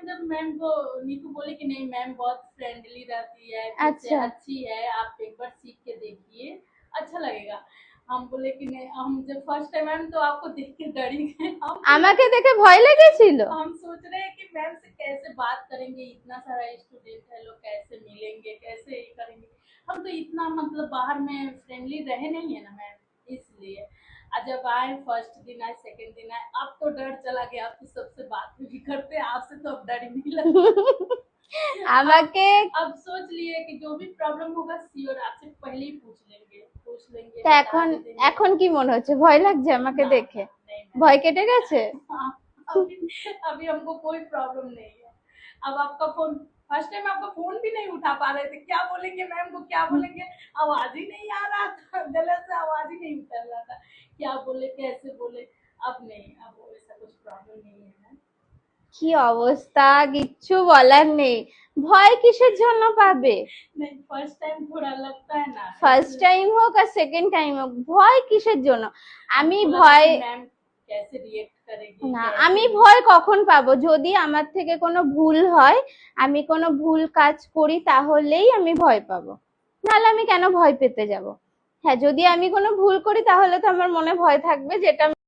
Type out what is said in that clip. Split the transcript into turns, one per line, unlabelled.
Time जब ma'am को नीतू बोली कि नहीं मैम बहुत फ्रेंडली रहती है,
अच्छा।
अच्छी है, आप एक बार सीख के देखिए, अच्छा लगेगा। हम बोले कि नहीं, हम जब फर्स्ट टाइम मैम तो आपको देख के डर ही गए।
আমাকে দেখে ভয় লেগেছিল।
हम सोच रहे हैं कि मैम से कैसे बात करेंगे, इतना सारा स्टूडेंट है, लोग कैसे मिलेंगे, कैसे ये करेंगे। हम तो इतना मतलब बाहर में फ्रेंडली रहे नहीं है ना मैम, इसलिए। जब आए फर्स्ट दिन आए, सेकंड दिन आए, अब तो डर चला गया, अब तो सबसे बात भी करते हैं, आपसे तो अब डर ही नहीं लगता।
আমাকে
अब सोच लिए कि जो भी प्रॉब्लम होगा श्योर आपसे पहले ही पूछ लेंगे
তা
बता
এখন
भी देंगे।
এখন কি মনে হচ্ছে, ভয় লাগছে আমাকে
ना,
দেখে?
नहीं मैम,
ভয় केटे গেছে?
हाँ, अभी अभी हमको कोई प्रॉब्लम नहीं है। अब आपका फोन, फर्स्ट टाइम आपका फोन भी नहीं उठा पा रहे थे, क्या बोलेंगे मैम को, क्या बोलेंगे, आवाज ही नहीं आ रहा था, गले से आवाज ही नहीं उतर रहा था, क्या बोले कैसे बोले। अब नहीं, अब वैसा कुछ प्रॉब्लम नहीं है मैम।
কি অবস্থা, কিচ্ছু বলার নেই। ভয় কিসের জন্য পাবে?
नहीं, फर्स्ट टाइम थोड़ा लगता है ना,
ফার্স্ট টাইম হোক আর সেকেন্ড টাইম হোক, ভয় কিসের জন্য? আমি
हमको लगा
ভয়
कि मैम कैसे रिएक्ट करेगी,
না,
कैसे
আমি
नहीं।
ভয় কখন পাবো? যদি আমার থেকে কোনো ভুল হয়, আমি কোনো ভুল কাজ করি, তাহলেই আমি ভয় পাবো। নাহলে আমি কেন ভয় পেতে যাব? হ্যাঁ, যদি আমি কোনো ভুল করি তাহলে তো আমার মনে ভয় থাকবে, যেটা